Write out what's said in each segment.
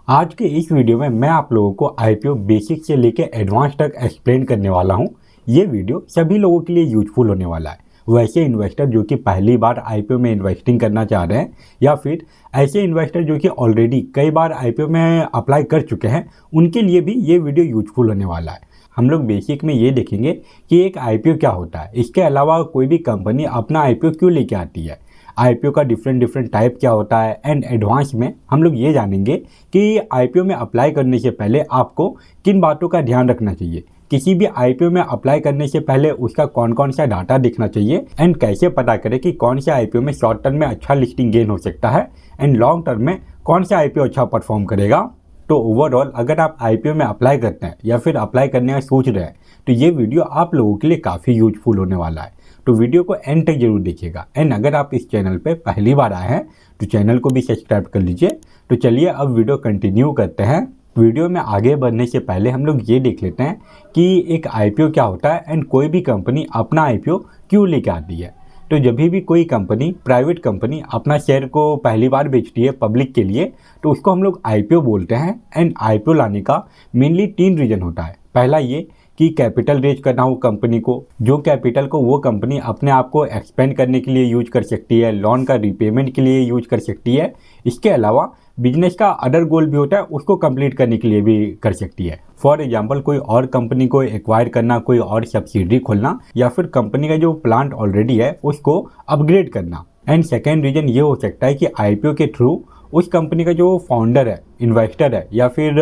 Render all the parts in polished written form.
आज के इस वीडियो में मैं आप लोगों को आईपीओ बेसिक से लेकर एडवांस तक एक्सप्लेन करने वाला हूं। ये वीडियो सभी लोगों के लिए यूजफुल होने वाला है। वैसे इन्वेस्टर जो कि पहली बार आईपीओ में इन्वेस्टिंग करना चाह रहे हैं या फिर ऐसे इन्वेस्टर जो कि ऑलरेडी कई बार आईपीओ में अप्लाई कर चुके हैं, उनके लिए भी ये वीडियो यूजफुल होने वाला है। हम लोग बेसिक में ये देखेंगे कि एक आईपीओ क्या होता है, इसके अलावा कोई भी कंपनी अपना आईपीओ क्यों लेके आती है, आईपीओ का डिफरेंट टाइप क्या होता है, एंड एडवांस में हम लोग ये जानेंगे कि आईपीओ में अप्लाई करने से पहले आपको किन बातों का ध्यान रखना चाहिए, किसी भी आईपीओ में अप्लाई करने से पहले उसका कौन कौन सा डाटा देखना चाहिए, एंड कैसे पता करें कि कौन सा आईपीओ में शॉर्ट टर्म में अच्छा लिस्टिंग गेन हो सकता है एंड लॉन्ग टर्म में कौन सा आईपीओ अच्छा परफॉर्म करेगा। तो ओवरऑल अगर आप आईपीओ में अप्लाई करते हैं या फिर अप्लाई करने का सोच रहे हैं तो ये वीडियो आप लोगों के लिए काफ़ी यूजफुल होने वाला है। तो वीडियो को एंड तक जरूर देखिएगा। एंड अगर आप इस चैनल पे पहली बार आए हैं तो चैनल को भी सब्सक्राइब कर लीजिए। तो चलिए अब वीडियो कंटिन्यू करते हैं। वीडियो में आगे बढ़ने से पहले हम लोग ये देख लेते हैं कि एक आईपीओ क्या होता है एंड कोई भी कंपनी अपना आईपीओ क्यों लेके आती है। तो जब भी कोई कंपनी, प्राइवेट कंपनी अपना शेयर को पहली बार बेचती है पब्लिक के लिए, तो उसको हम लोग आईपीओ बोलते हैं। एंड आईपीओ लाने का मेनली 3 रीज़न होता है। पहला ये कि कैपिटल रेज करना हो कंपनी को, जो कैपिटल को वो कंपनी अपने आप को एक्सपेंड करने के लिए यूज कर सकती है, लोन का रिपेमेंट के लिए यूज कर सकती है। इसके अलावा बिजनेस का अदर गोल भी होता है, उसको कंप्लीट करने के लिए भी कर सकती है। फॉर एग्जांपल कोई और कंपनी को एक्वायर करना, कोई और सब्सिडरी खोलना, या फिर कंपनी का जो प्लांट ऑलरेडी है उसको अपग्रेड करना। एंड सेकेंड रीजन ये हो सकता है कि आईपीओ के थ्रू उस कंपनी का जो फाउंडर है, इन्वेस्टर है, या फिर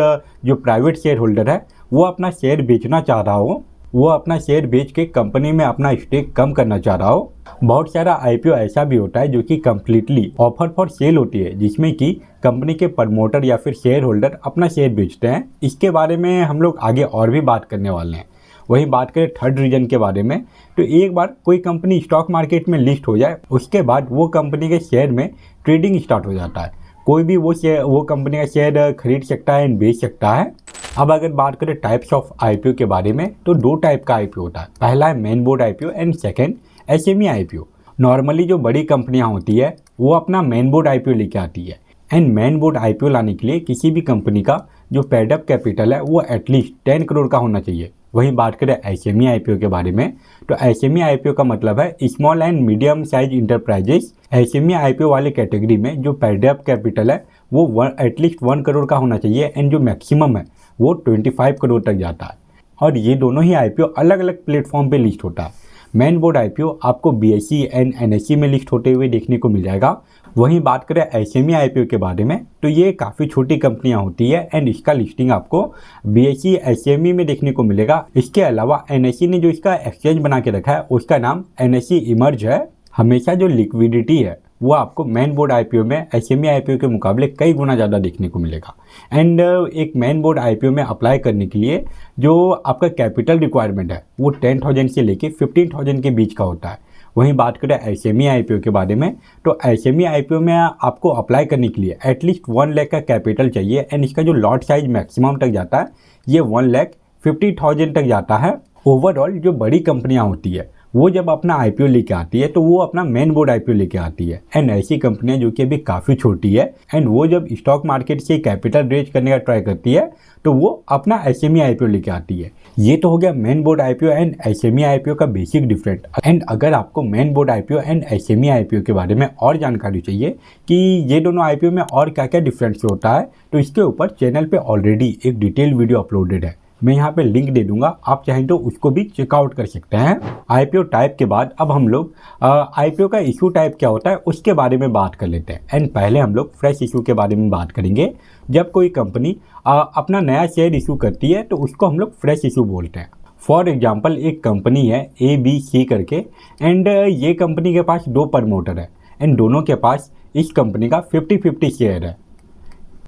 जो प्राइवेट शेयर होल्डर है, वो अपना शेयर बेचना चाह रहा हो, वो अपना शेयर बेच के कंपनी में अपना स्टेक कम करना चाह रहा हो। बहुत सारा आईपीओ ऐसा भी होता है जो कि कम्प्लीटली ऑफर फॉर सेल होती है, जिसमें कि कंपनी के प्रमोटर या फिर शेयर होल्डर अपना शेयर बेचते हैं। इसके बारे में हम लोग आगे और भी बात करने वाले हैं। वहीं बात करें थर्ड रीजन के बारे में, तो एक बार कोई कंपनी स्टॉक मार्केट में लिस्ट हो जाए, उसके बाद वो कंपनी के शेयर में ट्रेडिंग स्टार्ट हो जाता है। कोई भी वो कंपनी का शेयर खरीद सकता है एंड बेच सकता है। अब अगर बात करें टाइप्स ऑफ आईपीओ के बारे में, तो 2 टाइप का आईपीओ होता है। पहला है main board IPO and second SME IPO. Normally जो बड़ी कंपनियां होती है वो अपना मेन बोर्ड आईपीओ लेके आती है। एंड मेन बोर्ड आईपीओ लाने के लिए किसी भी कंपनी का जो पेड अप कैपिटल है वो एटलीस्ट 10 करोड़ का होना चाहिए। वहीं बात करें एसएमई आईपीओ के बारे में, तो एसएमई आईपीओ का मतलब है small and medium size enterprises. SME IPO वाले कैटेगरी में जो पेड अप कैपिटल है वो एटलीस्ट 1 करोड़ का होना चाहिए एंड जो मैक्सिमम है वो 25 करोड़ तक जाता है। और ये दोनों ही आईपीओ अलग अलग प्लेटफॉर्म पे लिस्ट होता है। मेन बोर्ड आईपीओ आपको बीएसई एंड एनएसई में लिस्ट होते हुए देखने को मिल जाएगा। वहीं बात करें एसएमई आईपीओ के बारे में, तो ये काफ़ी छोटी कंपनियां होती है एंड इसका लिस्टिंग आपको बीएसई एसएमई में देखने को मिलेगा। इसके अलावा एनएसई ने जो इसका एक्सचेंज बना के रखा है उसका नाम एनएसई इमर्ज है। हमेशा जो लिक्विडिटी है वो आपको मेन बोर्ड आईपीओ में एसएमई आईपीओ के मुकाबले कई गुना ज़्यादा देखने को मिलेगा। एंड एक मेन बोर्ड आईपीओ में अप्लाई करने के लिए जो आपका कैपिटल रिक्वायरमेंट है वो 10,000 से लेके 15,000 के बीच का होता है। वहीं बात करें एसएमई आईपीओ के बारे में, तो एसएमई आईपीओ में आपको अप्लाई करने के लिए एटलीस्ट 1 लाख का कैपिटल चाहिए एंड इसका जो लॉट साइज मैक्सिमम तक जाता है ये 1,50,000 तक जाता है। ओवरऑल जो बड़ी कंपनियां होती है वो जब अपना आईपीओ लेके आती है तो वो अपना मेन बोर्ड आईपीओ लेके आती है। एंड ऐसी कंपनियां जो कि अभी काफ़ी छोटी है एंड वो जब स्टॉक मार्केट से कैपिटल रेज करने का ट्राई करती है तो वो अपना एसएमई आईपीओ लेके आती है। ये तो हो गया main board IPO and SME IPO का बेसिक डिफरेंट। एंड अगर आपको main board IPO and SME IPO के बारे में और जानकारी चाहिए कि ये दोनों आईपीओ में और क्या क्या डिफरेंस होता है, तो इसके ऊपर चैनल पे ऑलरेडी एक डिटेल वीडियो अपलोडेड है। मैं यहाँ पे लिंक दे दूंगा, आप चाहें तो उसको भी चेकआउट कर सकते हैं। आईपीओ टाइप के बाद अब हम लोग आईपीओ का इशू टाइप क्या होता है उसके बारे में बात कर लेते हैं। एंड पहले हम लोग फ्रेश इशू के बारे में बात करेंगे। जब कोई कंपनी अपना नया शेयर इशू करती है तो उसको हम लोग फ्रेश इशू बोलते हैं। फॉर एग्जाम्पल एक कंपनी है ABC करके, एंड ये कंपनी के पास 2 प्रमोटर है एंड दोनों के पास इस कंपनी का 50-50 शेयर है।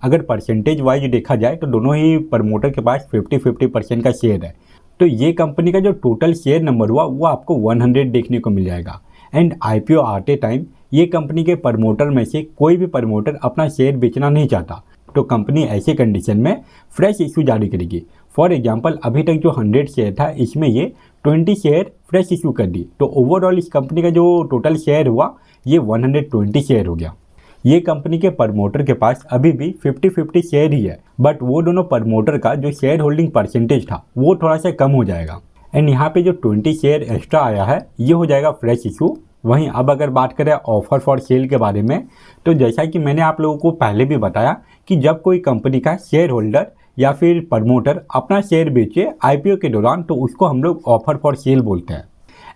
अगर परसेंटेज वाइज देखा जाए तो दोनों ही प्रमोटर के पास 50-50% का शेयर है। तो ये कंपनी का जो टोटल शेयर नंबर हुआ वो आपको 100 देखने को मिल जाएगा। एंड आईपीओ आते टाइम ये कंपनी के प्रमोटर में से कोई भी प्रमोटर अपना शेयर बेचना नहीं चाहता, तो कंपनी ऐसे कंडीशन में फ्रेश इशू जारी करेगी। फॉर एग्जांपल अभी तक जो 100 शेयर था इसमें ये 20 शेयर फ्रेश इशू कर दी, तो ओवरऑल इस कंपनी का जो टोटल शेयर हुआ ये 120 शेयर हो गया। ये कंपनी के प्रमोटर के पास अभी भी 50-50 शेयर ही है, बट वो दोनों प्रमोटर का जो शेयर होल्डिंग परसेंटेज था वो थोड़ा सा कम हो जाएगा। एंड यहाँ पे जो 20 शेयर एक्स्ट्रा आया है ये हो जाएगा फ्रेश इशू। वहीं अब अगर बात करें ऑफर फॉर सेल के बारे में, तो जैसा कि मैंने आप लोगों को पहले भी बताया कि जब कोई कंपनी का शेयर होल्डर या फिर प्रमोटर अपना शेयर बेचे आईपीओ के दौरान, तो उसको हम लोग ऑफर फॉर सेल बोलते हैं।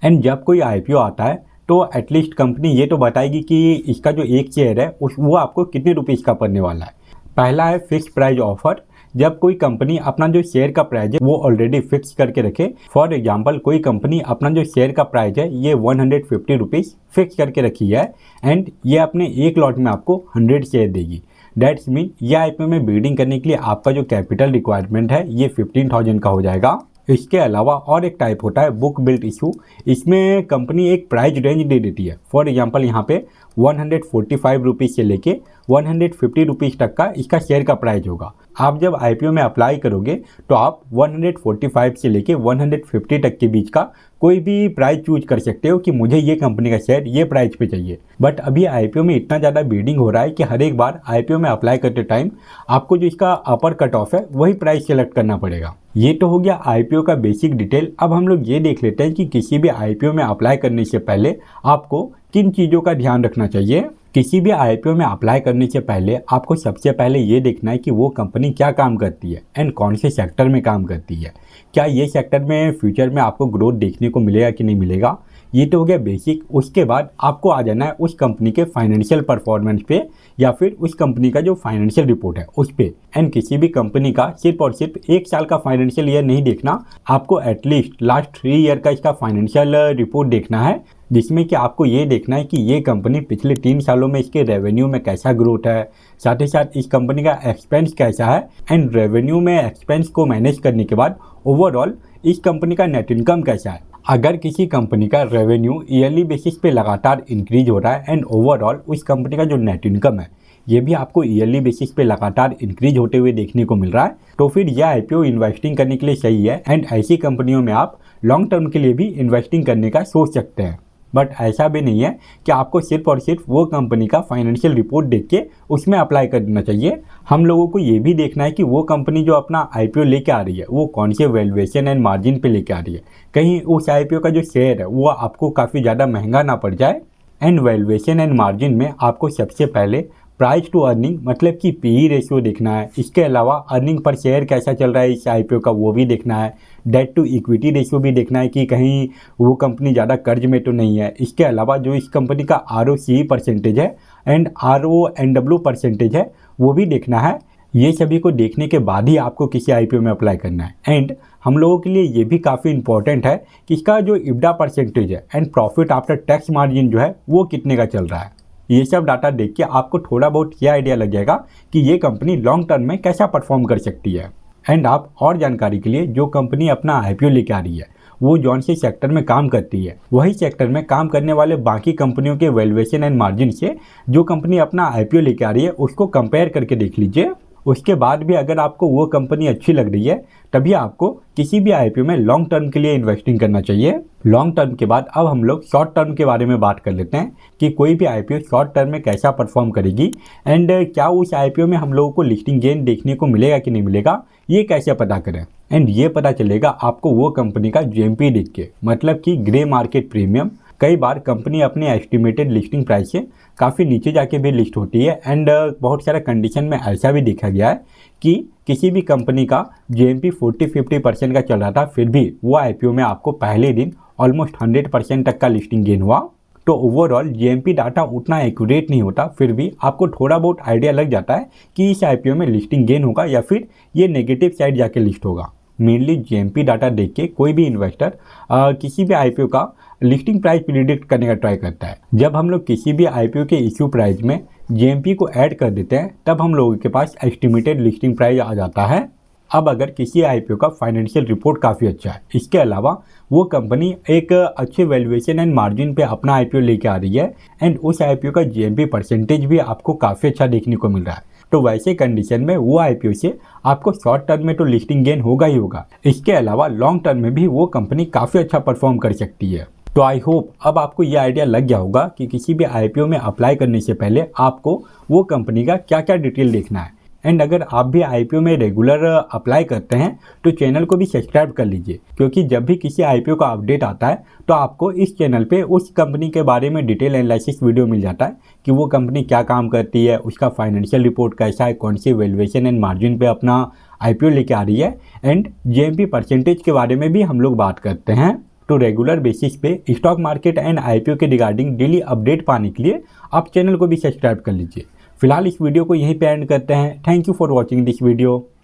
एंड जब कोई आईपीओ आता है तो एटलीस्ट कंपनी ये तो बताएगी कि इसका जो एक शेयर है वो आपको कितने रुपीज़ का पड़ने वाला है। पहला है फिक्स प्राइस ऑफर। जब कोई कंपनी अपना जो शेयर का प्राइस है वो ऑलरेडी फिक्स करके रखे। फॉर एग्जांपल कोई कंपनी अपना जो शेयर का प्राइस है ये 150 रुपीज़ फिक्स करके रखी है एंड ये अपने एक लॉट में आपको 100 शेयर देगी। दैट्स मीन ये आईपीओ में बिडिंग करने के लिए आपका जो कैपिटल रिक्वायरमेंट है ये 15,000 का हो जाएगा। इसके अलावा और एक टाइप होता है बुक बिल्ट इशू। इसमें कंपनी एक प्राइस रेंज दे देती है। फॉर एग्जांपल यहाँ पे 145 रुपीज़ से लेके 150 रुपीज़ तक का इसका शेयर का प्राइस होगा। आप जब आईपीओ में अप्लाई करोगे तो आप 145 से लेके 150 तक के बीच का कोई भी प्राइस चूज कर सकते हो कि मुझे ये कंपनी का शेयर ये प्राइस पे चाहिए। बट अभी आईपीओ में इतना ज़्यादा बिडिंग हो रहा है कि हर एक बार आईपीओ में अप्लाई करते टाइम आपको जो इसका अपर कट ऑफ है वही प्राइस सेलेक्ट करना पड़ेगा। ये तो हो गया आईपीओ का बेसिक डिटेल। अब हम लोग ये देख लेते हैं कि किसी भी आईपीओ में अप्लाई करने से पहले आपको किन चीज़ों का ध्यान रखना चाहिए। किसी भी आईपीओ में अप्लाई करने से पहले आपको सबसे पहले ये देखना है कि वो कंपनी क्या काम करती है एंड कौन से सेक्टर में काम करती है। क्या ये सेक्टर में फ्यूचर में आपको ग्रोथ देखने को मिलेगा कि नहीं मिलेगा। ये तो हो गया बेसिक। उसके बाद आपको आ जाना है उस कंपनी के फाइनेंशियल परफॉर्मेंस पे या फिर उस कंपनी का जो फाइनेंशियल रिपोर्ट है उस पे। एंड किसी भी कंपनी का सिर्फ और सिर्फ एक साल का फाइनेंशियल ईयर नहीं देखना, आपको एटलीस्ट लास्ट 3 ईयर का इसका फाइनेंशियल रिपोर्ट देखना है, जिसमें कि आपको ये देखना है कि ये कंपनी पिछले 3 सालों में इसके रेवेन्यू में कैसा ग्रोथ है, साथ ही साथ इस कंपनी का एक्सपेंस कैसा है एंड रेवेन्यू में एक्सपेंस को मैनेज करने के बाद ओवरऑल इस कंपनी का नेट इनकम कैसा है। अगर किसी कंपनी का रेवेन्यू ईयरली बेसिस पे लगातार इंक्रीज हो रहा है एंड ओवरऑल उस कंपनी का जो नेट इनकम है ये भी आपको ईयरली बेसिस पे लगातार इंक्रीज होते हुए देखने को मिल रहा है, तो फिर यह आईपीओ इन्वेस्टिंग करने के लिए सही है। एंड ऐसी कंपनियों में आप लॉन्ग टर्म के लिए भी इन्वेस्टिंग करने का सोच सकते हैं। बट ऐसा भी नहीं है कि आपको सिर्फ और सिर्फ वो कंपनी का फाइनेंशियल रिपोर्ट देख के उसमें अप्लाई कर देना चाहिए। हम लोगों को ये भी देखना है कि वो कंपनी जो अपना आईपीओ लेके आ रही है वो कौन से वैल्यूएशन एंड मार्जिन पे लेके आ रही है। कहीं उस आईपीओ का जो शेयर है वो आपको काफ़ी ज़्यादा महंगा ना पड़ जाए। एंड वैल्यूएशन एंड मार्जिन में आपको सबसे पहले प्राइस टू अर्निंग मतलब कि पीई रेशियो देखना है। इसके अलावा अर्निंग पर शेयर कैसा चल रहा है इस आईपीओ का वो भी देखना है। डेट टू इक्विटी रेशियो भी देखना है कि कहीं वो कंपनी ज़्यादा कर्ज में तो नहीं है। इसके अलावा जो इस कंपनी का ROCE परसेंटेज है एंड RONW परसेंटेज है वो भी देखना है। ये सभी को देखने के बाद ही आपको किसी आईपीओ में अप्लाई करना है। एंड हम लोगों के लिए ये भी काफ़ी इंपॉर्टेंट है कि इसका जो इब्डा परसेंटेज है and profit after tax margin जो है वो कितने का चल रहा है। ये सब डाटा देख के आपको थोड़ा बहुत ये आइडिया लग जाएगा कि ये कंपनी लॉन्ग टर्म में कैसा परफॉर्म कर सकती है। एंड आप और जानकारी के लिए जो कंपनी अपना आईपीओ लेके आ रही है वो जौन से सेक्टर में काम करती है वही सेक्टर में काम करने वाले बाकी कंपनियों के वैल्यूएशन एंड मार्जिन से जो कंपनी अपना आईपीओ लेके आ रही है उसको कंपेयर करके देख लीजिए। उसके बाद भी अगर आपको वो कंपनी अच्छी लग रही है तभी आपको किसी भी आईपीओ में लॉन्ग टर्म के लिए इन्वेस्टिंग करना चाहिए। लॉन्ग टर्म के बाद अब हम लोग शॉर्ट टर्म के बारे में बात कर लेते हैं कि कोई भी आईपीओ शॉर्ट टर्म में कैसा परफॉर्म करेगी एंड क्या उस आईपीओ में हम लोगों को लिस्टिंग गेन देखने को मिलेगा कि नहीं मिलेगा, ये कैसे पता करें। एंड ये पता चलेगा आपको वो कंपनी का GMP देख के, मतलब कि ग्रे मार्केट प्रीमियम। कई बार कंपनी अपने एस्टिमेटेड लिस्टिंग प्राइस से काफ़ी नीचे जाके भी लिस्ट होती है एंड बहुत सारे कंडीशन में ऐसा भी देखा गया है कि किसी भी कंपनी का GMP 40-50% का चल रहा था फिर भी वो आईपीओ में आपको पहले दिन ऑलमोस्ट 100% तक का लिस्टिंग गेन हुआ। तो ओवरऑल GMP डाटा उतना एक्यूरेट नहीं होता, फिर भी आपको थोड़ा बहुत आइडिया लग जाता है कि इस आईपीओ में लिस्टिंग गेन होगा या फिर ये नेगेटिव साइड जाके लिस्ट होगा। मेनली GMP डाटा देख के कोई भी इन्वेस्टर किसी भी आईपीओ का लिस्टिंग प्राइस प्रिडिक्ट करने का ट्राई करता है। जब हम लोग किसी भी आईपीओ के इश्यू प्राइस में GMP को ऐड कर देते हैं तब हम लोगों के पास एस्टिमेटेड लिस्टिंग प्राइस आ जाता है। अब अगर किसी आईपीओ का फाइनेंशियल रिपोर्ट काफ़ी अच्छा है, इसके अलावा वो कंपनी एक अच्छे वैल्यूएशन एंड मार्जिन पे अपना आईपीओ लेके आ रही है एंड उस आईपीओ का GMP परसेंटेज भी आपको काफ़ी अच्छा देखने को मिल रहा है, तो वैसे कंडीशन में वो आईपीओ से आपको शॉर्ट टर्म में तो लिस्टिंग गेन होगा ही होगा, इसके अलावा लॉन्ग टर्म में भी वो कंपनी काफ़ी अच्छा परफॉर्म कर सकती है। तो आई होप अब आपको ये आइडिया लग गया होगा कि किसी भी आईपीओ में अप्लाई करने से पहले आपको वो कंपनी का क्या क्या डिटेल देखना है एंड अगर आप भी आईपीओ में रेगुलर अप्लाई करते हैं तो चैनल को भी सब्सक्राइब कर लीजिए, क्योंकि जब भी किसी आईपीओ का अपडेट आता है तो आपको इस चैनल पे उस कंपनी के बारे में डिटेल एनालिसिस वीडियो मिल जाता है कि वो कंपनी क्या काम करती है, उसका फाइनेंशियल रिपोर्ट कैसा है, कौन सी वैल्यूएशन एंड मार्जिन पे अपना आईपीओ लेके आ रही है, एंड जेएमपी परसेंटेज के बारे में भी हम लोग बात करते हैं। तो रेगुलर बेसिस पे स्टॉक मार्केट एंड आईपीओ के रिगार्डिंग डेली अपडेट पाने के लिए आप चैनल को भी सब्सक्राइब कर लीजिए। फिलहाल इस वीडियो को यहीं पे एंड करते हैं। Thank you for watching this video.